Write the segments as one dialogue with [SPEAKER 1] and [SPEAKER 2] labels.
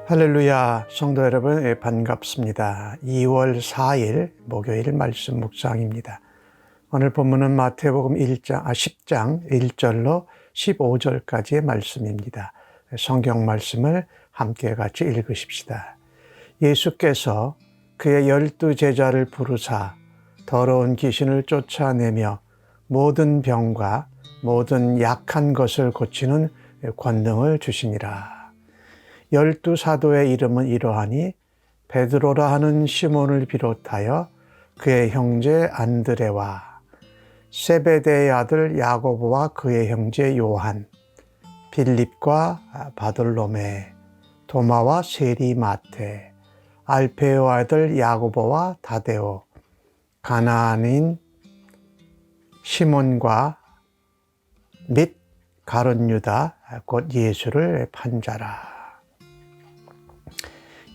[SPEAKER 1] 할렐루야, 성도 여러분, 반갑습니다. 2월 4일 목요일 말씀 묵상입니다. 오늘 본문은 마태복음 10장 1절로 15절까지의 말씀입니다. 성경 말씀을 함께 같이 읽으십시다. 예수께서 그의 12 제자를 부르사 더러운 귀신을 쫓아내며 모든 병과 모든 약한 것을 고치는 권능을 주시니라. 12 사도의 이름은 이러하니 베드로라 하는 시몬을 비롯하여 그의 형제 안드레와 세베대의 아들 야고보와 그의 형제 요한, 빌립과 바돌로메, 도마와 세리 마테, 알페오 아들 야고보와 다데오, 가나안인 시몬과 및 가룟 유다 곧 예수를 판 자라.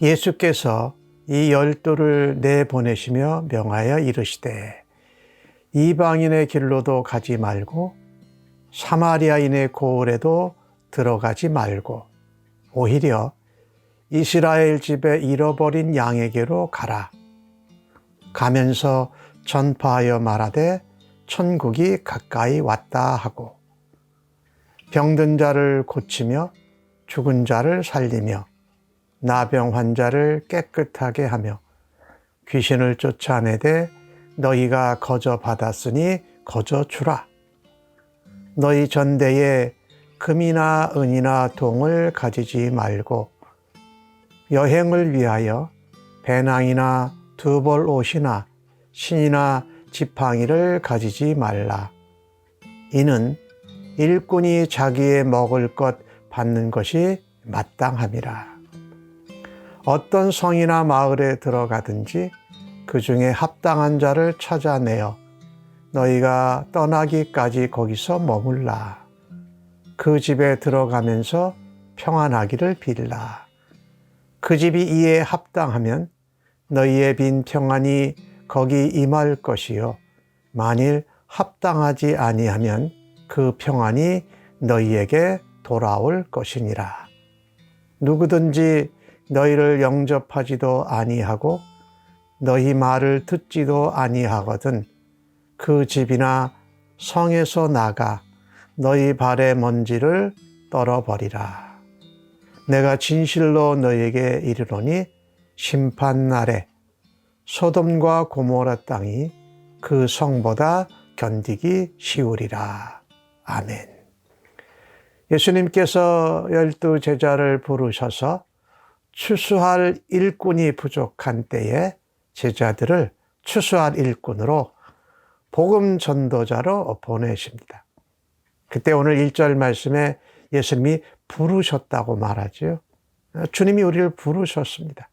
[SPEAKER 1] 예수께서 이 12를 내보내시며 명하여 이르시되 이방인의 길로도 가지 말고 사마리아인의 고을에도 들어가지 말고 오히려 이스라엘 집에 잃어버린 양에게로 가라. 가면서 전파하여 말하되 천국이 가까이 왔다 하고 병든 자를 고치며 죽은 자를 살리며 나병 환자를 깨끗하게 하며 귀신을 쫓아내되 너희가 거저 받았으니 거저 주라. 너희 전대에 금이나 은이나 동을 가지지 말고 여행을 위하여 배낭이나 두벌 옷이나 신이나 지팡이를 가지지 말라. 이는 일꾼이 자기의 먹을 것 받는 것이 마땅함이라. 어떤 성이나 마을에 들어가든지 그 중에 합당한 자를 찾아내어 너희가 떠나기까지 거기서 머물라. 그 집에 들어가면서 평안하기를 빌라. 그 집이 이에 합당하면 너희의 빈 평안이 거기 임할 것이요 만일 합당하지 아니하면 그 평안이 너희에게 돌아올 것이니라. 누구든지 너희를 영접하지도 아니하고 너희 말을 듣지도 아니하거든 그 집이나 성에서 나가 너희 발의 먼지를 떨어버리라. 내가 진실로 너희에게 이르노니 심판날에 소돔과 고모라 땅이 그 성보다 견디기 쉬우리라. 아멘. 예수님께서 12 제자를 부르셔서 추수할 일꾼이 부족한 때에 제자들을 추수할 일꾼으로 복음 전도자로 보내십니다. 그때 오늘 1절 말씀에 예수님이 부르셨다고 말하죠. 주님이 우리를 부르셨습니다.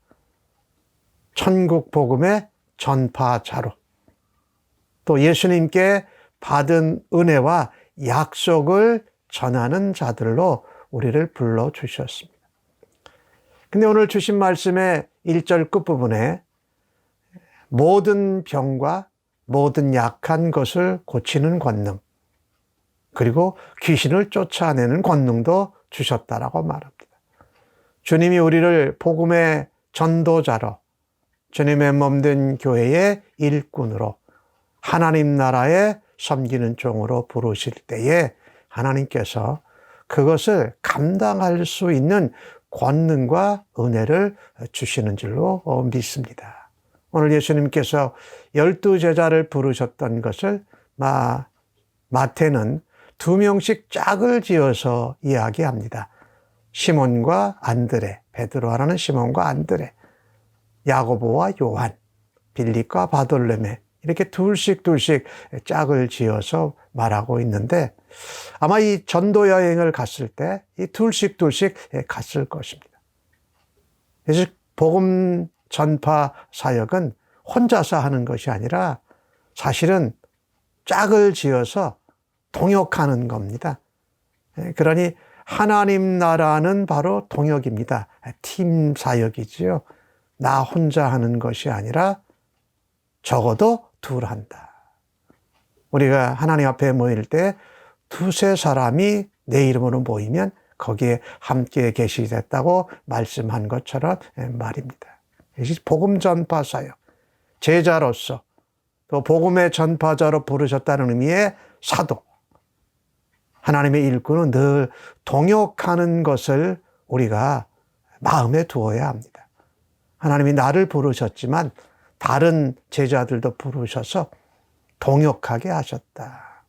[SPEAKER 1] 천국 복음의 전파자로 또 예수님께 받은 은혜와 약속을 전하는 자들로 우리를 불러주셨습니다. 근데 오늘 주신 말씀의 1절 끝부분에 모든 병과 모든 약한 것을 고치는 권능 그리고 귀신을 쫓아내는 권능도 주셨다라고 말합니다. 주님이 우리를 복음의 전도자로 주님의 몸된 교회의 일꾼으로 하나님 나라에 섬기는 종으로 부르실 때에 하나님께서 그것을 감당할 수 있는 권능과 은혜를 주시는 줄로 믿습니다. 오늘 예수님께서 12 제자를 부르셨던 것을 마태는 2명씩 짝을 지어서 이야기합니다. 시몬과 안드레, 베드로라는 시몬과 안드레, 야고보와 요한, 빌립과 바돌로메 이렇게 둘씩 짝을 지어서 말하고 있는데 아마 이 전도 여행을 갔을 때 이 둘씩 갔을 것입니다. 그래서 복음 전파 사역은 혼자서 하는 것이 아니라 사실은 짝을 지어서 동역하는 겁니다. 그러니 하나님 나라는 바로 동역입니다. 팀 사역이지요. 나 혼자 하는 것이 아니라 적어도 둘 한다. 우리가 하나님 앞에 모일 때 두세 사람이 내 이름으로 모이면 거기에 함께 계시겠다고 말씀한 것처럼 말입니다. 이것이 복음 전파 사역, 제자로서 또 복음의 전파자로 부르셨다는 의미의 사도, 하나님의 일꾼은 늘 동역하는 것을 우리가 마음에 두어야 합니다. 하나님이 나를 부르셨지만 다른 제자들도 부르셔서 동역하게 하셨다.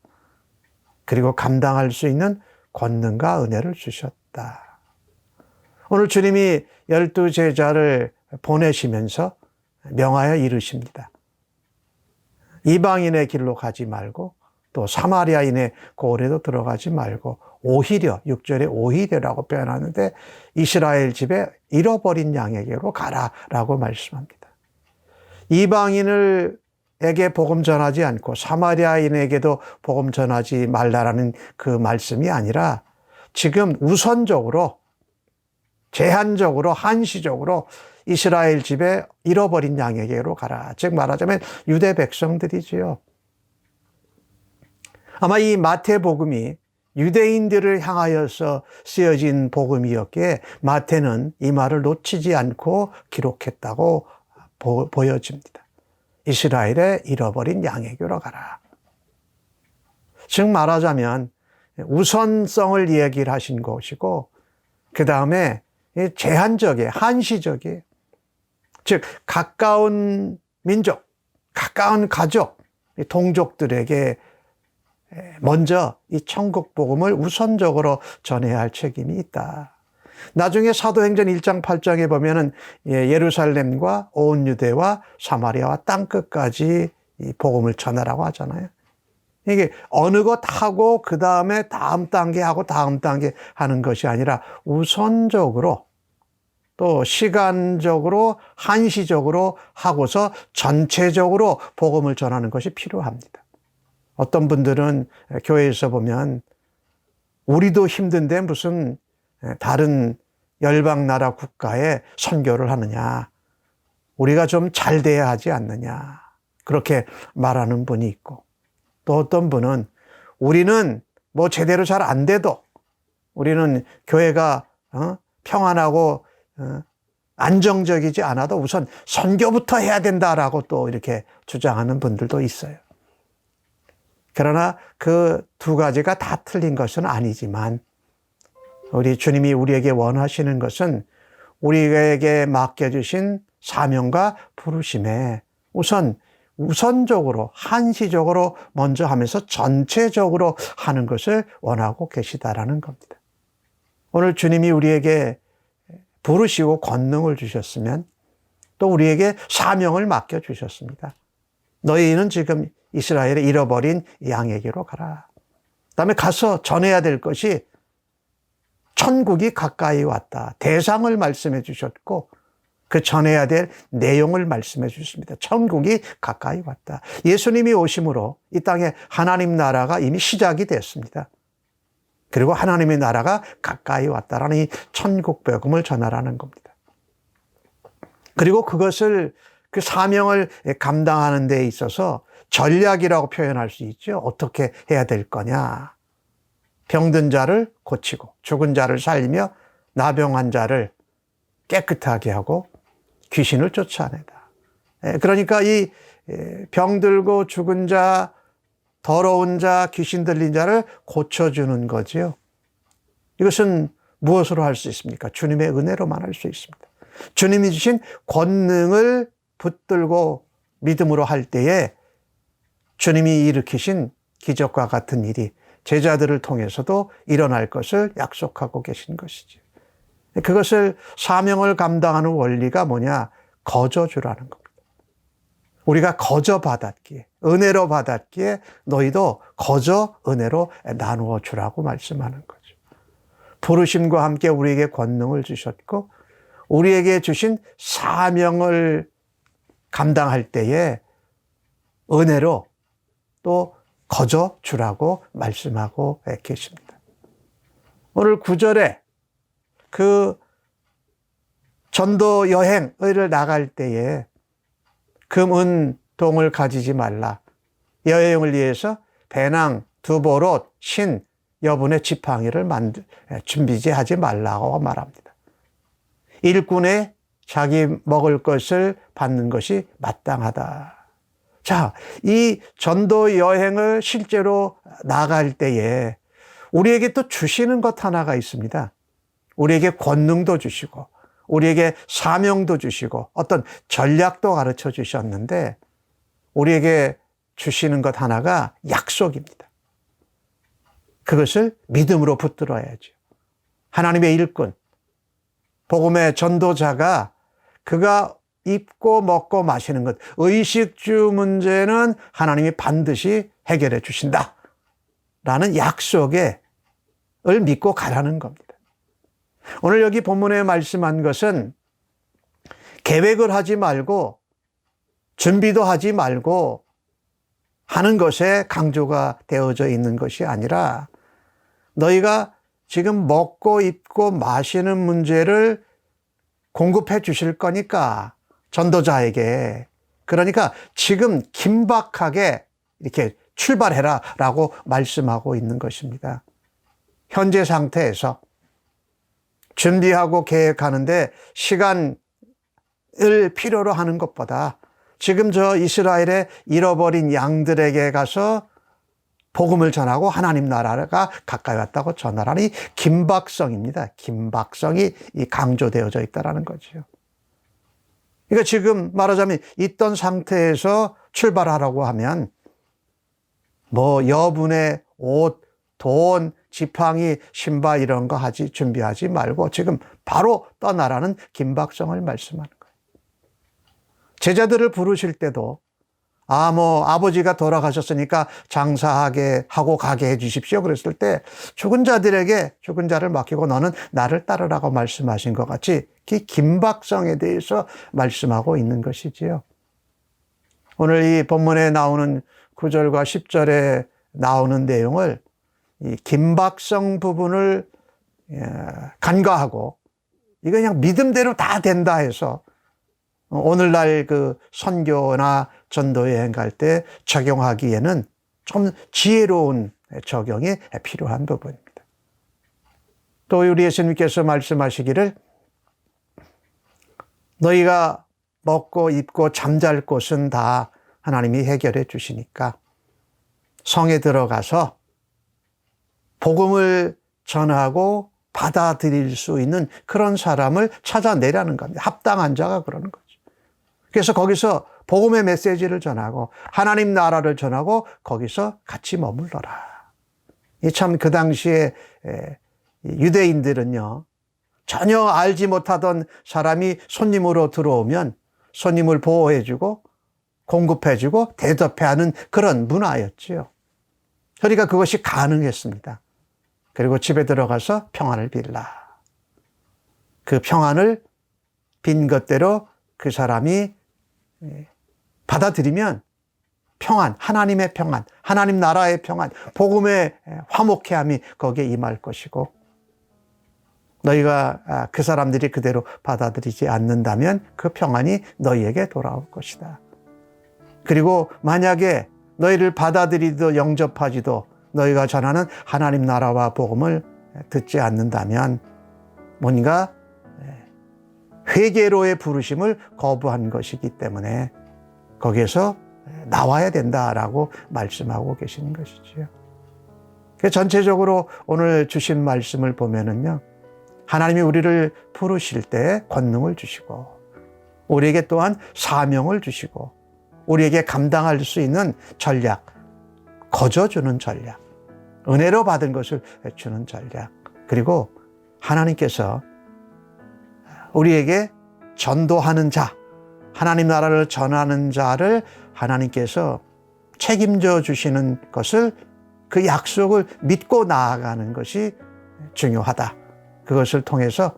[SPEAKER 1] 그리고 감당할 수 있는 권능과 은혜를 주셨다. 오늘 주님이 12제자를 보내시면서 명하여 이르십니다. 이방인의 길로 가지 말고 또 사마리아인의 고을에도 들어가지 말고 오히려 6절에 오히려라고 표현하는데 이스라엘 집에 잃어버린 양에게로 가라라고 말씀합니다. 이방인에게 복음 전하지 않고 사마리아인에게도 복음 전하지 말라라는 그 말씀이 아니라 지금 우선적으로 제한적으로 한시적으로 이스라엘 집에 잃어버린 양에게로 가라. 즉 말하자면 유대 백성들이지요. 아마 이 마태복음이 유대인들을 향하여서 쓰여진 복음이었기에 마태는 이 말을 놓치지 않고 기록했다고 보여집니다. 이스라엘의 잃어버린 양에게로 가라. 즉 말하자면 우선성을 얘기를 하신 것이고 그 다음에 제한적이에요. 한시적이에요. 즉 가까운 민족, 가까운 가족, 동족들에게 먼저 이 천국 복음을 우선적으로 전해야 할 책임이 있다. 나중에 사도행전 1장 8장에 보면은 예루살렘과 온 유대와 사마리아와 땅끝까지 이 복음을 전하라고 하잖아요. 이게 어느 것 하고 그 다음에 다음 단계 하고 다음 단계 하는 것이 아니라 우선적으로 또 시간적으로 한시적으로 하고서 전체적으로 복음을 전하는 것이 필요합니다. 어떤 분들은 교회에서 보면 우리도 힘든데 무슨 다른 열방 나라 국가에 선교를 하느냐, 우리가 좀 잘 돼야 하지 않느냐, 그렇게 말하는 분이 있고, 또 어떤 분은 우리는 뭐 제대로 잘 안 돼도 우리는 교회가 평안하고 안정적이지 않아도 우선 선교부터 해야 된다라고 또 이렇게 주장하는 분들도 있어요. 그러나 그 두 가지가 다 틀린 것은 아니지만 우리 주님이 우리에게 원하시는 것은 우리에게 맡겨주신 사명과 부르심에 우선적으로 한시적으로 먼저 하면서 전체적으로 하는 것을 원하고 계시다라는 겁니다. 오늘 주님이 우리에게 부르시고 권능을 주셨으면 또 우리에게 사명을 맡겨주셨습니다. 너희는 지금 이스라엘에 잃어버린 양에게로 가라. 그다음에 가서 전해야 될 것이 천국이 가까이 왔다. 대상을 말씀해 주셨고 그 전해야 될 내용을 말씀해 주셨습니다. 천국이 가까이 왔다. 예수님이 오심으로 이 땅에 하나님 나라가 이미 시작이 됐습니다. 그리고 하나님의 나라가 가까이 왔다라는 이 천국 복음을 전하라는 겁니다. 그리고 그것을 그 사명을 감당하는 데 있어서 전략이라고 표현할 수 있죠. 어떻게 해야 될 거냐. 병든 자를 고치고 죽은 자를 살리며 나병한 자를 깨끗하게 하고 귀신을 쫓아내다. 그러니까 이 병들고 죽은 자, 더러운 자, 귀신 들린 자를 고쳐주는 거지요. 이것은 무엇으로 할 수 있습니까? 주님의 은혜로만 할 수 있습니다. 주님이 주신 권능을 붙들고 믿음으로 할 때에 주님이 일으키신 기적과 같은 일이 제자들을 통해서도 일어날 것을 약속하고 계신 것이죠. 그것을 사명을 감당하는 원리가 뭐냐? 거저주라는 겁니다. 우리가 거저 받았기에, 은혜로 받았기에 너희도 거저 은혜로 나누어 주라고 말씀하는 거죠. 부르심과 함께 우리에게 권능을 주셨고 우리에게 주신 사명을 감당할 때에 은혜로 또 거저 주라고 말씀하고 계십니다. 오늘 9절에 그 전도 여행을 나갈 때에 금, 은, 동을 가지지 말라. 여행을 위해서 배낭, 두보롯, 신, 여분의 지팡이를 준비하지 말라고 말합니다. 일꾼에 자기 먹을 것을 받는 것이 마땅하다. 자, 이 전도 여행을 실제로 나갈 때에 우리에게 또 주시는 것 하나가 있습니다. 우리에게 권능도 주시고 우리에게 사명도 주시고 어떤 전략도 가르쳐 주셨는데 우리에게 주시는 것 하나가 약속입니다. 그것을 믿음으로 붙들어야죠. 하나님의 일꾼, 복음의 전도자가 그가 입고 먹고 마시는 것, 의식주 문제는 하나님이 반드시 해결해 주신다 라는 약속을 믿고 가라는 겁니다. 오늘 여기 본문에 말씀한 것은 계획을 하지 말고 준비도 하지 말고 하는 것에 강조가 되어져 있는 것이 아니라 너희가 지금 먹고 입고 마시는 문제를 공급해 주실 거니까 전도자에게, 그러니까 지금 긴박하게 이렇게 출발해라 라고 말씀하고 있는 것입니다. 현재 상태에서 준비하고 계획하는데 시간을 필요로 하는 것보다 지금 저 이스라엘의 잃어버린 양들에게 가서 복음을 전하고 하나님 나라가 가까이 왔다고 전하라는 이 긴박성입니다. 긴박성이 강조되어져 있다는 거죠. 그러니까 지금 말하자면 있던 상태에서 출발하라고 하면 뭐 여분의 옷, 돈, 지팡이, 신발 이런 거 준비하지 말고 지금 바로 떠나라는 긴박성을 말씀하는 거예요. 제자들을 부르실 때도 아버지가 돌아가셨으니까 장사하게 하고 가게 해 주십시오. 그랬을 때 죽은 자들에게 죽은 자를 맡기고 너는 나를 따르라고 말씀하신 것 같이 그 긴박성에 대해서 말씀하고 있는 것이지요. 오늘 이 본문에 나오는 9절과 10절에 나오는 내용을 이 긴박성 부분을 간과하고 이거 그냥 믿음대로 다 된다 해서 오늘날 그 선교나 전도여행 갈 때 적용하기에는 좀 지혜로운 적용이 필요한 부분입니다. 또 우리 예수님께서 말씀하시기를 너희가 먹고 입고 잠잘 곳은 다 하나님이 해결해 주시니까 성에 들어가서 복음을 전하고 받아들일 수 있는 그런 사람을 찾아내라는 겁니다. 합당한 자가 그러는 거죠. 그래서 거기서 복음의 메시지를 전하고 하나님 나라를 전하고 거기서 같이 머물러라. 참 그 당시에 유대인들은요, 전혀 알지 못하던 사람이 손님으로 들어오면 손님을 보호해주고 공급해주고 대접해하는 그런 문화였지요. 그러니까 그것이 가능했습니다. 그리고 집에 들어가서 평안을 빌라. 그 평안을 빈 것대로 그 사람이 받아들이면 평안, 하나님의 평안, 하나님 나라의 평안, 복음의 화목해함이 거기에 임할 것이고 너희가 그 사람들이 그대로 받아들이지 않는다면 그 평안이 너희에게 돌아올 것이다. 그리고 만약에 너희를 받아들이도 영접하지도 너희가 전하는 하나님 나라와 복음을 듣지 않는다면 뭔가 회개로의 부르심을 거부한 것이기 때문에 거기에서 나와야 된다라고 말씀하고 계시는 것이지요. 전체적으로 오늘 주신 말씀을 보면은요, 하나님이 우리를 부르실 때 권능을 주시고 우리에게 또한 사명을 주시고 우리에게 감당할 수 있는 전략, 거저주는 전략, 은혜로 받은 것을 주는 전략, 그리고 하나님께서 우리에게 전도하는 자, 하나님 나라를 전하는 자를 하나님께서 책임져 주시는 것을, 그 약속을 믿고 나아가는 것이 중요하다. 그것을 통해서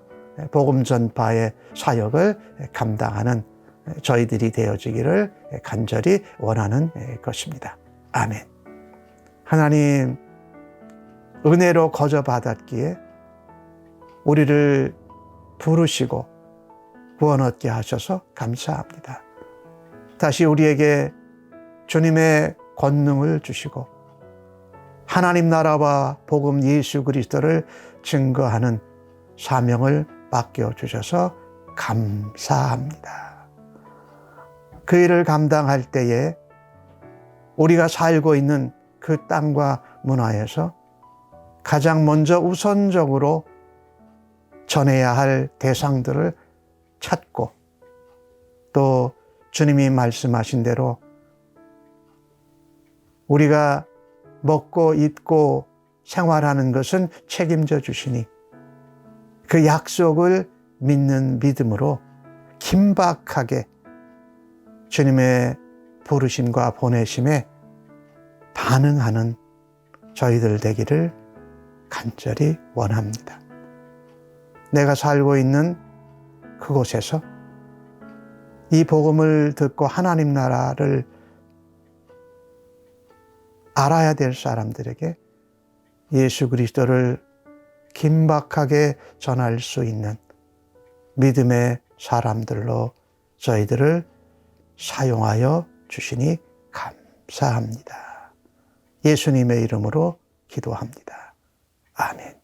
[SPEAKER 1] 복음 전파의 사역을 감당하는 저희들이 되어지기를 간절히 원하는 것입니다. 아멘. 하나님, 은혜로 거저 받았기에 우리를 부르시고 구원 얻게 하셔서 감사합니다. 다시 우리에게 주님의 권능을 주시고 하나님 나라와 복음 예수 그리스도를 증거하는 사명을 맡겨주셔서 감사합니다. 그 일을 감당할 때에 우리가 살고 있는 그 땅과 문화에서 가장 먼저 우선적으로 전해야 할 대상들을 찾고 또 주님이 말씀하신 대로 우리가 먹고 입고 생활하는 것은 책임져 주시니 그 약속을 믿는 믿음으로 긴박하게 주님의 부르심과 보내심에 반응하는 저희들 되기를 간절히 원합니다. 내가 살고 있는 그곳에서 이 복음을 듣고 하나님 나라를 알아야 될 사람들에게 예수 그리스도를 긴박하게 전할 수 있는 믿음의 사람들로 저희들을 사용하여 주시니 감사합니다. 예수님의 이름으로 기도합니다. 아멘.